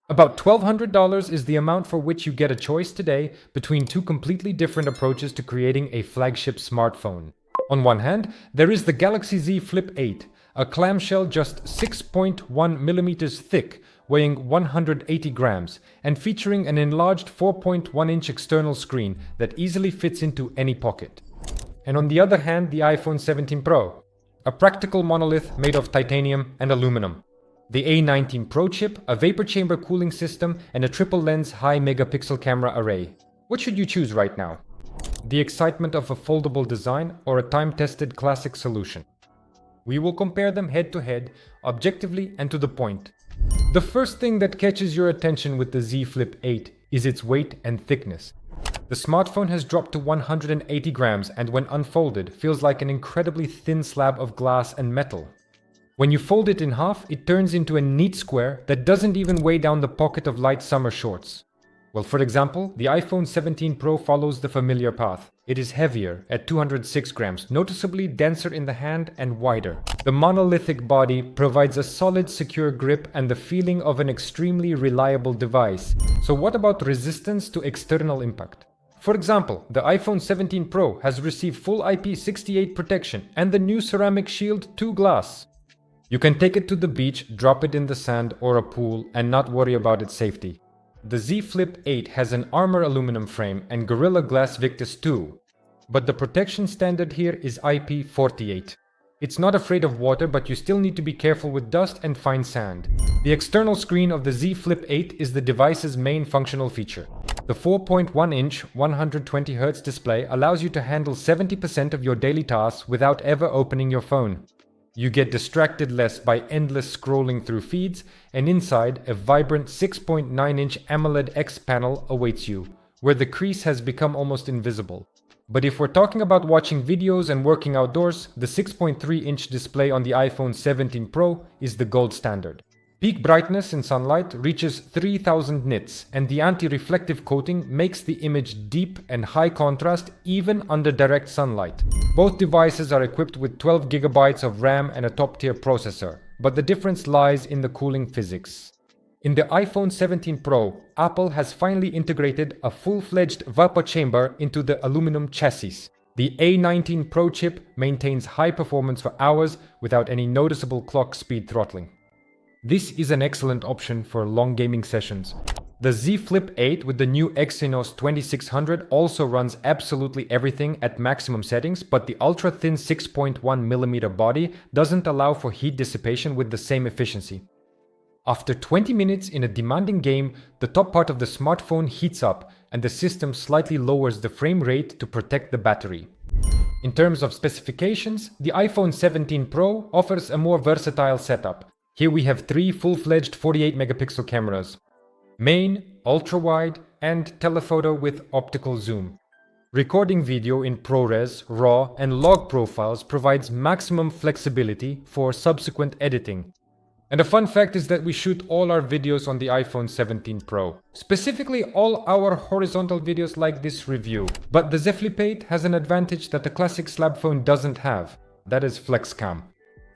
About $1,200 is the amount for which you get a choice today between two completely different approaches to creating a flagship smartphone. On one hand, there is the Galaxy Z Flip 8, a clamshell just 6.1 millimeters thick, weighing 180 grams, and featuring an enlarged 4.1-inch external screen that easily fits into any pocket. And on the other hand, the iPhone 17 Pro, a practical monolith made of titanium and aluminum. The A19 Pro chip, a vapor chamber cooling system, and a triple lens high megapixel camera array. What should you choose right now? The excitement of a foldable design or a time-tested classic solution? We will compare them head to head, objectively and to the point. The first thing that catches your attention with the Z Flip 8 is its weight and thickness. The smartphone has dropped to 180 grams and when unfolded feels like an incredibly thin slab of glass and metal. When you fold it in half, it turns into a neat square that doesn't even weigh down the pocket of light summer shorts. Well, for example, the iPhone 17 Pro follows the familiar path. It is heavier at 206 grams, noticeably denser in the hand and wider. The monolithic body provides a solid, secure grip and the feeling of an extremely reliable device. So what about resistance to external impact? For example, the iPhone 17 Pro has received full IP68 protection and the new Ceramic Shield 2 glass. You can take it to the beach, drop it in the sand or a pool and not worry about its safety. The Z Flip 8 has an Armor aluminum frame and Gorilla Glass Victus 2, but the protection standard here is IP48. It's not afraid of water, but you still need to be careful with dust and fine sand. The external screen of the Z Flip 8 is the device's main functional feature. The 4.1-inch 120Hz display allows you to handle 70% of your daily tasks without ever opening your phone. You get distracted less by endless scrolling through feeds, and inside, a vibrant 6.9-inch AMOLED X panel awaits you, where the crease has become almost invisible. But if we're talking about watching videos and working outdoors, the 6.3-inch display on the iPhone 17 Pro is the gold standard. Peak brightness in sunlight reaches 3000 nits, and the anti-reflective coating makes the image deep and high contrast even under direct sunlight. Both devices are equipped with 12 GB of RAM and a top-tier processor, but the difference lies in the cooling physics. In the iPhone 17 Pro, Apple has finally integrated a full-fledged vapor chamber into the aluminum chassis. The A19 Pro chip maintains high performance for hours without any noticeable clock speed throttling. This is an excellent option for long gaming sessions. The Z Flip 8 with the new Exynos 2600 also runs absolutely everything at maximum settings, but the ultra-thin 6.1mm body doesn't allow for heat dissipation with the same efficiency. After 20 minutes in a demanding game, the top part of the smartphone heats up and the system slightly lowers the frame rate to protect the battery. In terms of specifications, the iPhone 17 Pro offers a more versatile setup. Here we have three full-fledged 48-megapixel cameras: main, ultra-wide, and telephoto with optical zoom. Recording video in ProRes, RAW, and log profiles provides maximum flexibility for subsequent editing. And a fun fact is that we shoot all our videos on the iPhone 17 Pro. Specifically all our horizontal videos like this review. But the Z Flip 8 has an advantage that the classic slab phone doesn't have. That is FlexCam.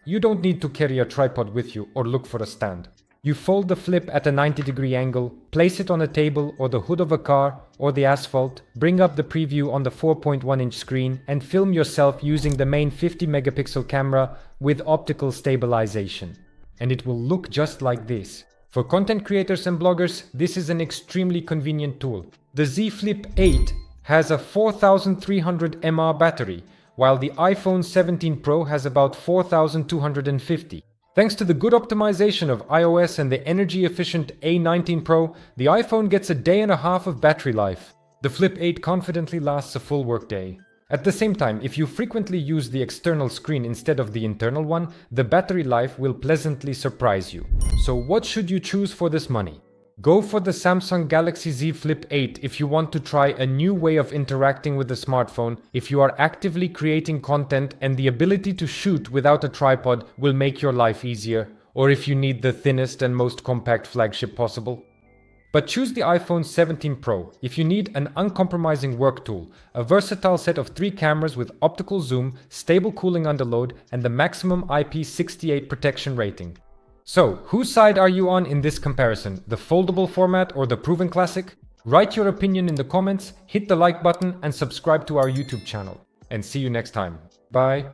You don't need to carry a tripod with you or look for a stand. You fold the flip at a 90-degree angle, place it on a table or the hood of a car or the asphalt, bring up the preview on the 4.1-inch screen and film yourself using the main 50-megapixel camera with optical stabilization. And it will look just like this. For content creators and bloggers, this is an extremely convenient tool. The Z Flip 8 has a 4300 mAh battery, while the iPhone 17 Pro has about 4250. Thanks to the good optimization of iOS and the energy-efficient A19 Pro, the iPhone gets a day and a half of battery life. The Flip 8 confidently lasts a full workday. At the same time, if you frequently use the external screen instead of the internal one, the battery life will pleasantly surprise you. So what should you choose for this money? Go for the Samsung Galaxy Z Flip 8 if you want to try a new way of interacting with the smartphone, if you are actively creating content and the ability to shoot without a tripod will make your life easier, or if you need the thinnest and most compact flagship possible. But choose the iPhone 17 Pro if you need an uncompromising work tool, a versatile set of 3 cameras with optical zoom, stable cooling under load, and the maximum IP68 protection rating. So, whose side are you on in this comparison? The foldable format or the proven classic? Write your opinion in the comments, hit the like button and subscribe to our YouTube channel. And see you next time. Bye.